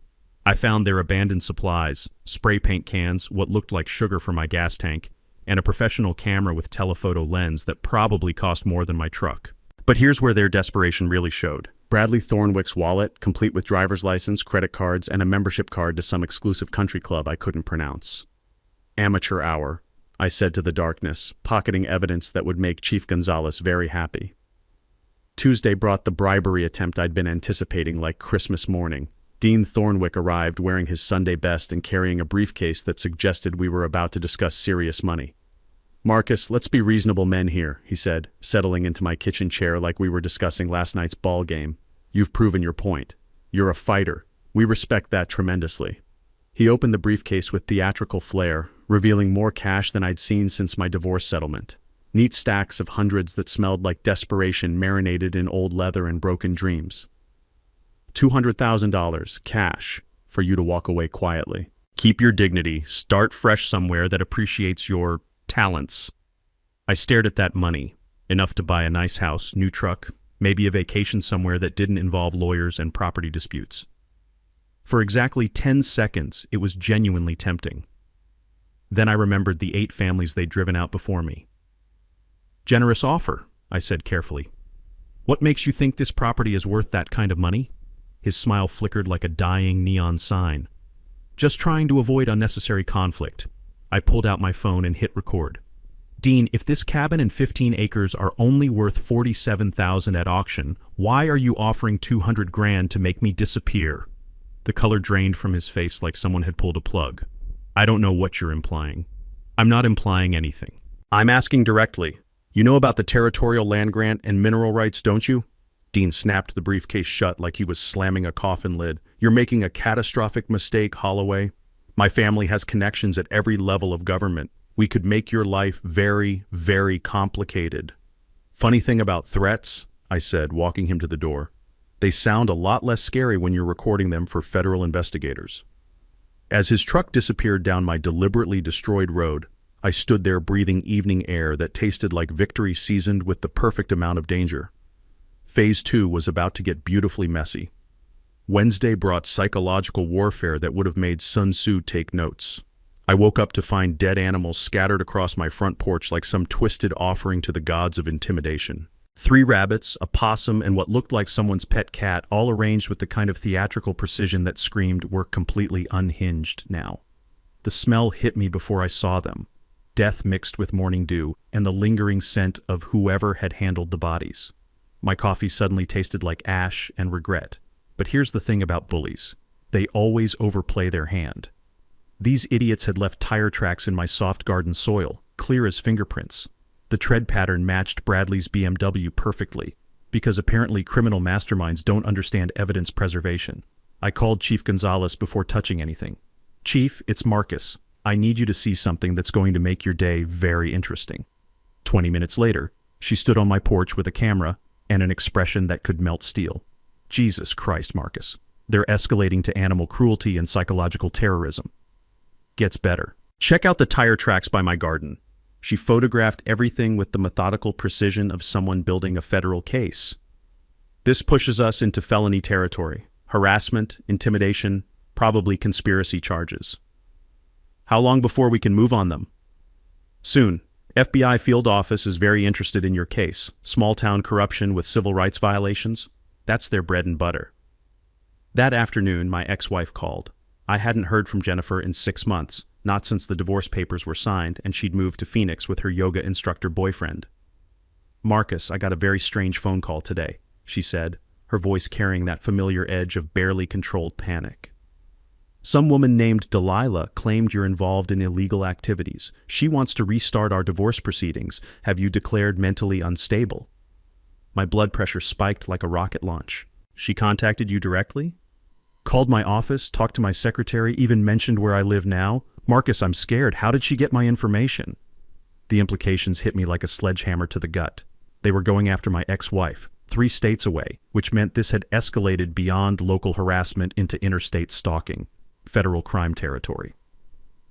I found their abandoned supplies, spray paint cans, what looked like sugar for my gas tank, and a professional camera with telephoto lens that probably cost more than my truck. But here's where their desperation really showed. Bradley Thornwick's wallet, complete with driver's license, credit cards, and a membership card to some exclusive country club I couldn't pronounce. "Amateur hour," I said to the darkness, pocketing evidence that would make Chief Gonzalez very happy. Tuesday brought the bribery attempt I'd been anticipating like Christmas morning. Dean Thornwick arrived wearing his Sunday best and carrying a briefcase that suggested we were about to discuss serious money. "Marcus, let's be reasonable men here," he said, settling into my kitchen chair like we were discussing last night's ball game. "You've proven your point. You're a fighter. We respect that tremendously." He opened the briefcase with theatrical flair, revealing more cash than I'd seen since my divorce settlement. Neat stacks of hundreds that smelled like desperation marinated in old leather and broken dreams. $200,000, cash, for you to walk away quietly. Keep your dignity, start fresh somewhere that appreciates your talents. I stared at that money, enough to buy a nice house, new truck, maybe a vacation somewhere that didn't involve lawyers and property disputes. For exactly 10 seconds, it was genuinely tempting. Then I remembered the 8 families they'd driven out before me. "Generous offer," I said carefully. "What makes you think this property is worth that kind of money?" His smile flickered like a dying neon sign. "Just trying to avoid unnecessary conflict." I pulled out my phone and hit record. Dean, if this cabin and 15 acres are only worth $47,000 at auction, why are you offering 200 grand to make me disappear? The color drained from his face like someone had pulled a plug. I don't know what you're implying. I'm not implying anything. I'm asking directly. You know about the territorial land grant and mineral rights, don't you? Dean snapped the briefcase shut like he was slamming a coffin lid. You're making a catastrophic mistake, Holloway. My family has connections at every level of government. We could make your life very, very complicated. Funny thing about threats, I said, walking him to the door. They sound a lot less scary when you're recording them for federal investigators. As his truck disappeared down my deliberately destroyed road, I stood there breathing evening air that tasted like victory seasoned with the perfect amount of danger. Phase 2 was about to get beautifully messy. Wednesday brought psychological warfare that would have made Sun Tzu take notes. I woke up to find dead animals scattered across my front porch like some twisted offering to the gods of intimidation. 3 rabbits, a possum, and what looked like someone's pet cat, all arranged with the kind of theatrical precision that screamed we're completely unhinged now. The smell hit me before I saw them. Death mixed with morning dew, and the lingering scent of whoever had handled the bodies. My coffee suddenly tasted like ash and regret. But here's the thing about bullies. They always overplay their hand. These idiots had left tire tracks in my soft garden soil, clear as fingerprints. The tread pattern matched Bradley's BMW perfectly, because apparently criminal masterminds don't understand evidence preservation. I called Chief Gonzalez before touching anything. Chief, it's Marcus. I need you to see something that's going to make your day very interesting. 20 minutes later, she stood on my porch with a camera and an expression that could melt steel. Jesus Christ, Marcus. They're escalating to animal cruelty and psychological terrorism. Gets better. Check out the tire tracks by my garden. She photographed everything with the methodical precision of someone building a federal case. This pushes us into felony territory. Harassment, intimidation, probably conspiracy charges. How long before we can move on them? Soon. FBI field office is very interested in your case. Small town corruption with civil rights violations. That's their bread and butter. That afternoon, my ex-wife called. I hadn't heard from Jennifer in 6 months, not since the divorce papers were signed and she'd moved to Phoenix with her yoga instructor boyfriend. Marcus, I got a very strange phone call today, she said, her voice carrying that familiar edge of barely controlled panic. Some woman named Delilah claimed you're involved in illegal activities. She wants to restart our divorce proceedings. Have you declared mentally unstable? My blood pressure spiked like a rocket launch. She contacted you directly? Called my office, talked to my secretary, even mentioned where I live now? Marcus, I'm scared. How did she get my information? The implications hit me like a sledgehammer to the gut. They were going after my ex-wife, 3 states away, which meant this had escalated beyond local harassment into interstate stalking, federal crime territory.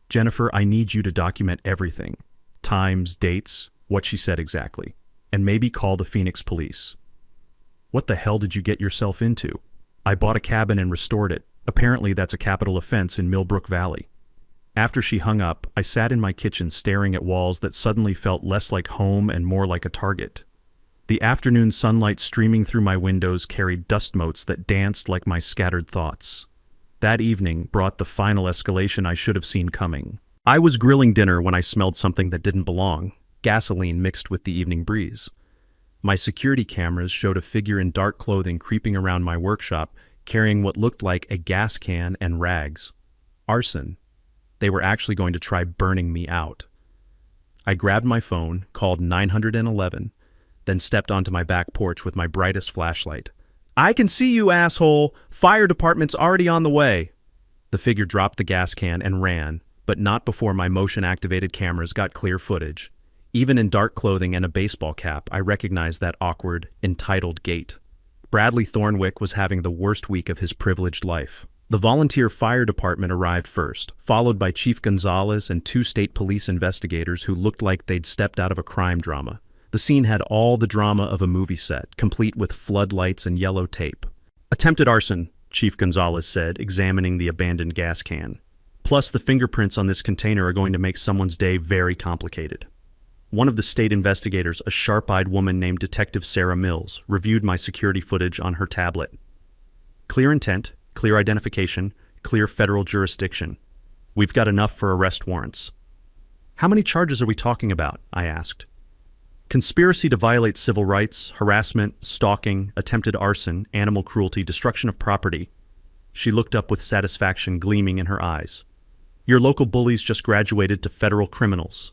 Jennifer, I need you to document everything. Times, dates, what she said exactly, and maybe call the Phoenix police. What the hell did you get yourself into? I bought a cabin and restored it. Apparently that's a capital offense in Millbrook Valley. After she hung up, I sat in my kitchen staring at walls that suddenly felt less like home and more like a target. The afternoon sunlight streaming through my windows carried dust motes that danced like my scattered thoughts. That evening brought the final escalation I should have seen coming. I was grilling dinner when I smelled something that didn't belong, gasoline mixed with the evening breeze. My security cameras showed a figure in dark clothing creeping around my workshop, carrying what looked like a gas can and rags. Arson. They were actually going to try burning me out. I grabbed my phone, called 911, then stepped onto my back porch with my brightest flashlight. I can see you, asshole! Fire department's already on the way! The figure dropped the gas can and ran, but not before my motion-activated cameras got clear footage. Even in dark clothing and a baseball cap, I recognized that awkward, entitled gait. Bradley Thornwick was having the worst week of his privileged life. The volunteer fire department arrived first, followed by Chief Gonzalez and 2 state police investigators who looked like they'd stepped out of a crime drama. The scene had all the drama of a movie set, complete with floodlights and yellow tape. Attempted arson, Chief Gonzalez said, examining the abandoned gas can. Plus, the fingerprints on this container are going to make someone's day very complicated. One of the state investigators, a sharp-eyed woman named Detective Sarah Mills, reviewed my security footage on her tablet. Clear intent, clear identification, clear federal jurisdiction. We've got enough for arrest warrants. How many charges are we talking about? I asked. Conspiracy to violate civil rights, harassment, stalking, attempted arson, animal cruelty, destruction of property. She looked up with satisfaction gleaming in her eyes. Your local bullies just graduated to federal criminals.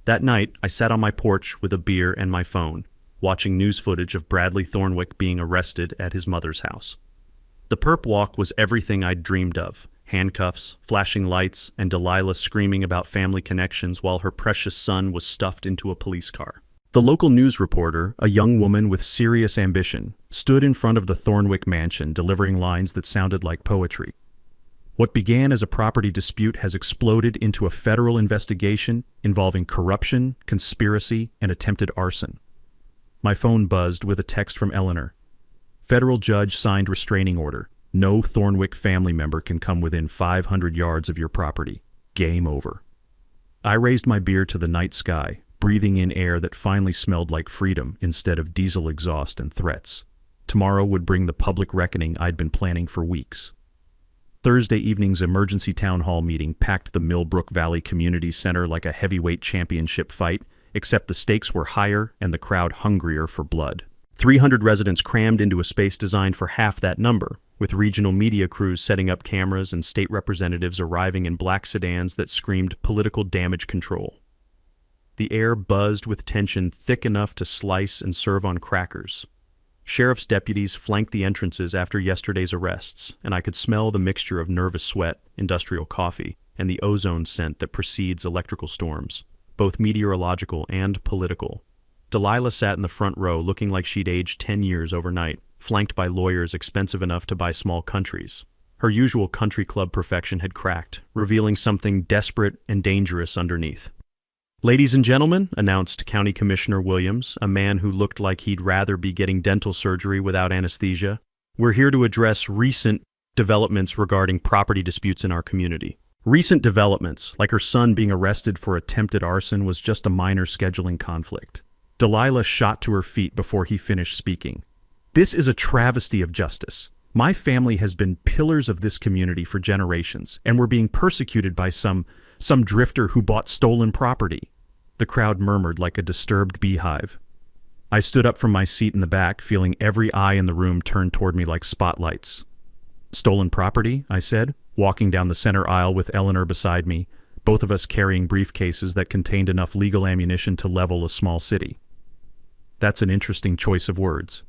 That night, I sat on my porch with a beer and my phone, watching news footage of Bradley Thornwick being arrested at his mother's house. The perp walk was everything I'd dreamed of. Handcuffs, flashing lights, and Delilah screaming about family connections while her precious son was stuffed into a police car. The local news reporter, a young woman with serious ambition, stood in front of the Thornwick mansion delivering lines that sounded like poetry. What began as a property dispute has exploded into a federal investigation involving corruption, conspiracy, and attempted arson. My phone buzzed with a text from Eleanor. Federal judge signed restraining order. No Thornwick family member can come within 500 yards of your property. Game over. I raised my beer to the night sky, breathing in air that finally smelled like freedom instead of diesel exhaust and threats. Tomorrow would bring the public reckoning I'd been planning for weeks. Thursday evening's emergency town hall meeting packed the Millbrook Valley Community Center like a heavyweight championship fight, except the stakes were higher and the crowd hungrier for blood. 300 residents crammed into a space designed for half that number, with regional media crews setting up cameras and state representatives arriving in black sedans that screamed political damage control. The air buzzed with tension thick enough to slice and serve on crackers. Sheriff's deputies flanked the entrances after yesterday's arrests, and I could smell the mixture of nervous sweat, industrial coffee, and the ozone scent that precedes electrical storms, both meteorological and political. Delilah sat in the front row looking like she'd aged 10 years overnight, flanked by lawyers expensive enough to buy small countries. Her usual country club perfection had cracked, revealing something desperate and dangerous underneath. Ladies and gentlemen, announced County Commissioner Williams, a man who looked like he'd rather be getting dental surgery without anesthesia, we're here to address recent developments regarding property disputes in our community. Recent developments, like her son being arrested for attempted arson, was just a minor scheduling conflict. Delilah shot to her feet before he finished speaking. This is a travesty of justice. My family has been pillars of this community for generations, and we're being persecuted by some drifter who bought stolen property. The crowd murmured like a disturbed beehive. I stood up from my seat in the back, feeling every eye in the room turned toward me like spotlights. Stolen property, I said, walking down the center aisle with Eleanor beside me, both of us carrying briefcases that contained enough legal ammunition to level a small city. That's an interesting choice of words.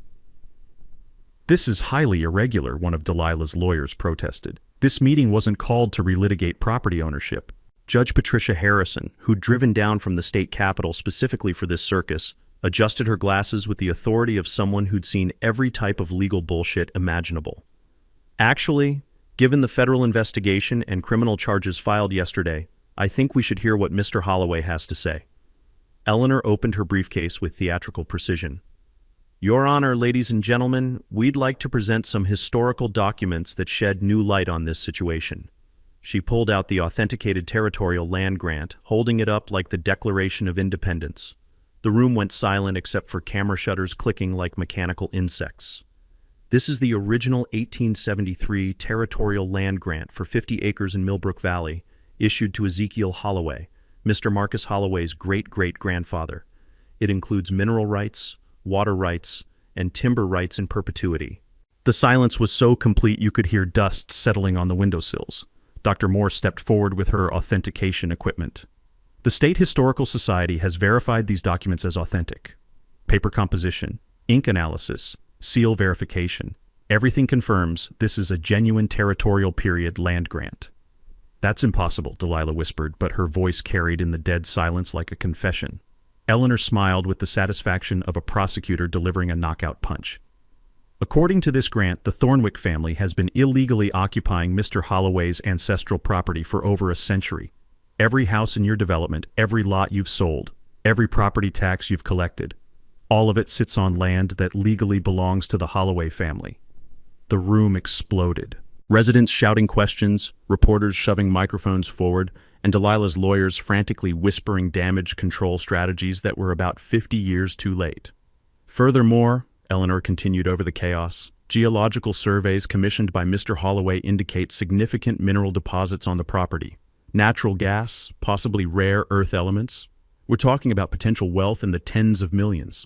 This is highly irregular, one of Delilah's lawyers protested. This meeting wasn't called to relitigate property ownership. Judge Patricia Harrison, who'd driven down from the state capitol specifically for this circus, adjusted her glasses with the authority of someone who'd seen every type of legal bullshit imaginable. Actually, given the federal investigation and criminal charges filed yesterday, I think we should hear what Mr. Holloway has to say. Eleanor opened her briefcase with theatrical precision. Your Honor, ladies and gentlemen, we'd like to present some historical documents that shed new light on this situation. She pulled out the authenticated territorial land grant, holding it up like the Declaration of Independence. The room went silent except for camera shutters clicking like mechanical insects. This is the original 1873 territorial land grant for 50 acres in Millbrook Valley, issued to Ezekiel Holloway, Mr. Marcus Holloway's great-great-grandfather. It includes mineral rights, water rights, and timber rights in perpetuity. The silence was so complete you could hear dust settling on the windowsills. Dr. Moore stepped forward with her authentication equipment. The State Historical Society has verified these documents as authentic. Paper composition, ink analysis, seal verification. Everything confirms this is a genuine territorial period land grant. That's impossible, Delilah whispered, but her voice carried in the dead silence like a confession. Eleanor smiled with the satisfaction of a prosecutor delivering a knockout punch. According to this grant, the Thornwick family has been illegally occupying Mr. Holloway's ancestral property for over a century. Every house in your development, every lot you've sold, every property tax you've collected, all of it sits on land that legally belongs to the Holloway family. The room exploded. Residents shouting questions, reporters shoving microphones forward, and Delilah's lawyers frantically whispering damage control strategies that were about 50 years too late. Furthermore, Eleanor continued over the chaos, geological surveys commissioned by Mr. Holloway indicate significant mineral deposits on the property. Natural gas, possibly rare earth elements. We're talking about potential wealth in the tens of millions.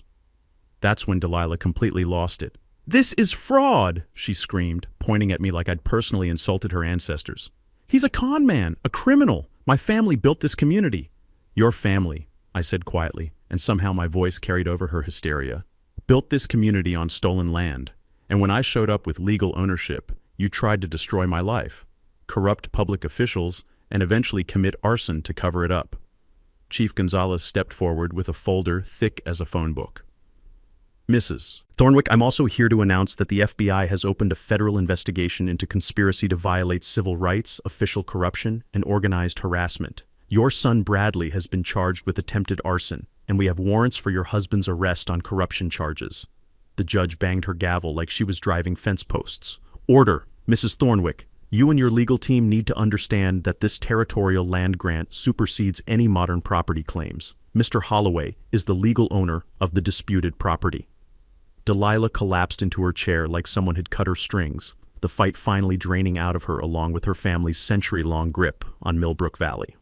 That's when Delilah completely lost it. "This is fraud!" she screamed, pointing at me like I'd personally insulted her ancestors. "He's a con man, a criminal. My family built this community." "Your family," I said quietly, and somehow my voice carried over her hysteria, "built this community on stolen land. And when I showed up with legal ownership, you tried to destroy my life, corrupt public officials, and eventually commit arson to cover it up." Chief Gonzalez stepped forward with a folder thick as a phone book. "Mrs. Thornwick, I'm also here to announce that the FBI has opened a federal investigation into conspiracy to violate civil rights, official corruption, and organized harassment. Your son Bradley has been charged with attempted arson, and we have warrants for your husband's arrest on corruption charges." The judge banged her gavel like she was driving fence posts. "Order! Mrs. Thornwick, you and your legal team need to understand that this territorial land grant supersedes any modern property claims. Mr. Holloway is the legal owner of the disputed property." Delilah collapsed into her chair like someone had cut her strings, the fight finally draining out of her along with her family's century-long grip on Millbrook Valley.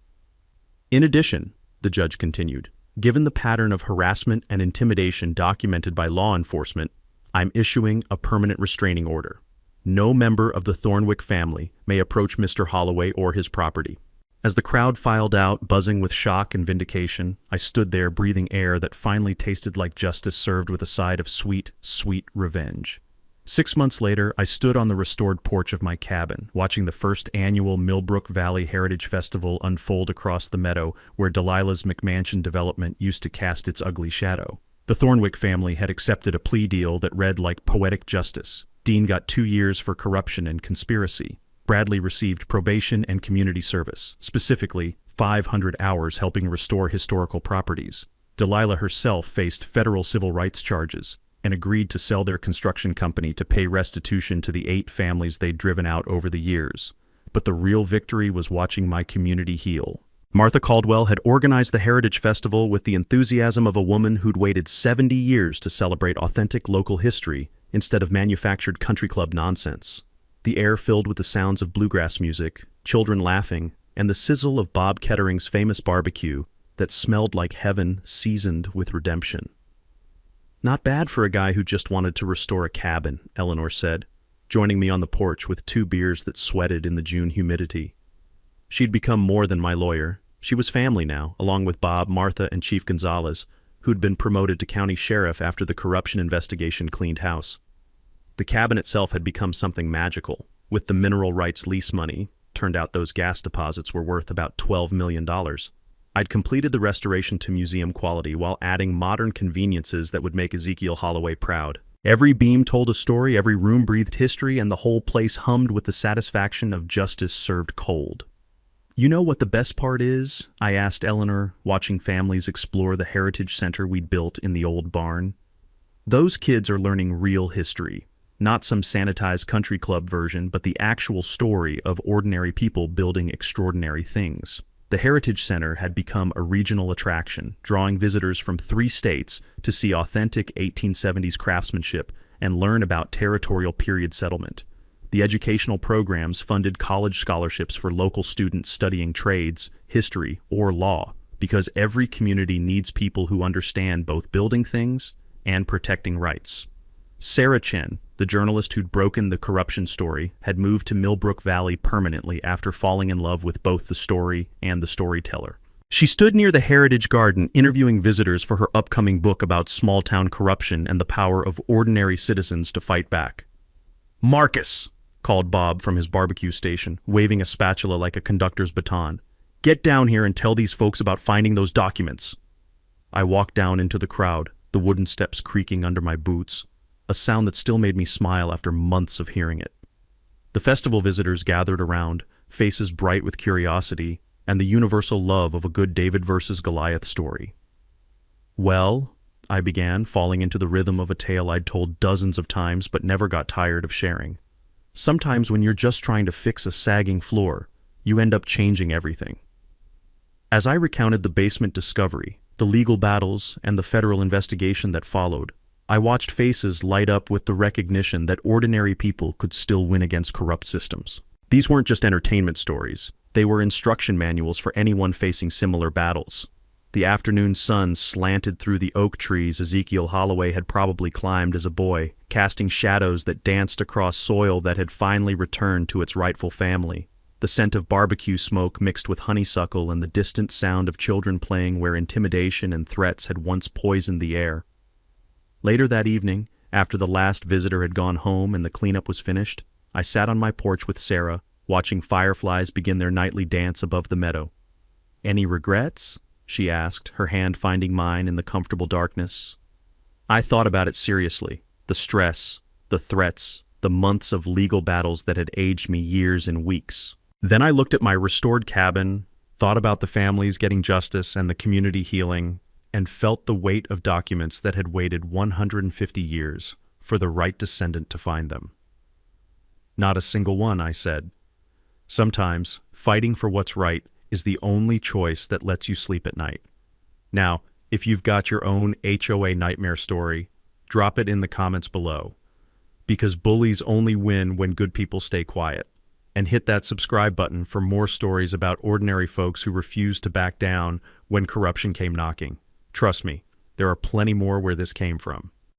"In addition," the judge continued, "given the pattern of harassment and intimidation documented by law enforcement, I'm issuing a permanent restraining order. No member of the Thornwick family may approach Mr. Holloway or his property." As the crowd filed out, buzzing with shock and vindication, I stood there breathing air that finally tasted like justice served with a side of sweet, sweet revenge. 6 months later, I stood on the restored porch of my cabin, watching the first annual Millbrook Valley Heritage Festival unfold across the meadow where Delilah's McMansion development used to cast its ugly shadow. The Thornwick family had accepted a plea deal that read like poetic justice. Dean got 2 years for corruption and conspiracy. Bradley received probation and community service, specifically 500 hours helping restore historical properties. Delilah herself faced federal civil rights charges and agreed to sell their construction company to pay restitution to the 8 families they'd driven out over the years. But the real victory was watching my community heal. Martha Caldwell had organized the Heritage Festival with the enthusiasm of a woman who'd waited 70 years to celebrate authentic local history instead of manufactured country club nonsense. The air filled with the sounds of bluegrass music, children laughing, and the sizzle of Bob Kettering's famous barbecue that smelled like heaven seasoned with redemption. "Not bad for a guy who just wanted to restore a cabin," Eleanor said, joining me on the porch with 2 beers that sweated in the June humidity. She'd become more than my lawyer. She was family now, along with Bob, Martha, and Chief Gonzalez, who'd been promoted to county sheriff after the corruption investigation cleaned house. The cabin itself had become something magical. With the mineral rights lease money, turned out those gas deposits were worth about $12 million. I'd completed the restoration to museum quality while adding modern conveniences that would make Ezekiel Holloway proud. Every beam told a story, every room breathed history, and the whole place hummed with the satisfaction of justice served cold. "You know what the best part is?" I asked Eleanor, watching families explore the heritage center we'd built in the old barn. "Those kids are learning real history. Not some sanitized country club version, but the actual story of ordinary people building extraordinary things." The Heritage Center had become a regional attraction, drawing visitors from 3 states to see authentic 1870s craftsmanship and learn about territorial period settlement. The educational programs funded college scholarships for local students studying trades, history, or law, because every community needs people who understand both building things and protecting rights. Sarah Chen, the journalist who'd broken the corruption story, had moved to Millbrook Valley permanently after falling in love with both the story and the storyteller. She stood near the Heritage Garden interviewing visitors for her upcoming book about small-town corruption and the power of ordinary citizens to fight back. "Marcus," called Bob from his barbecue station, waving a spatula like a conductor's baton. "Get down here and tell these folks about finding those documents." I walked down into the crowd, the wooden steps creaking under my boots, a sound that still made me smile after months of hearing it. The festival visitors gathered around, faces bright with curiosity and the universal love of a good David versus Goliath story. "Well," I began, falling into the rhythm of a tale I'd told dozens of times but never got tired of sharing. "Sometimes when you're just trying to fix a sagging floor, you end up changing everything." As I recounted the basement discovery, the legal battles, and the federal investigation that followed, I watched faces light up with the recognition that ordinary people could still win against corrupt systems. These weren't just entertainment stories. They were instruction manuals for anyone facing similar battles. The afternoon sun slanted through the oak trees Ezekiel Holloway had probably climbed as a boy, casting shadows that danced across soil that had finally returned to its rightful family. The scent of barbecue smoke mixed with honeysuckle and the distant sound of children playing where intimidation and threats had once poisoned the air. Later that evening, after the last visitor had gone home and the cleanup was finished, I sat on my porch with Sarah, watching fireflies begin their nightly dance above the meadow. "Any regrets?" she asked, her hand finding mine in the comfortable darkness. I thought about it seriously. The stress, the threats, the months of legal battles that had aged me years and weeks. Then I looked at my restored cabin, thought about the families getting justice and the community healing, and felt the weight of documents that had waited 150 years for the right descendant to find them. "Not a single one," I said. "Sometimes, fighting for what's right is the only choice that lets you sleep at night." Now, if you've got your own HOA nightmare story, drop it in the comments below. Because bullies only win when good people stay quiet. And hit that subscribe button for more stories about ordinary folks who refused to back down when corruption came knocking. Trust me, there are plenty more where this came from.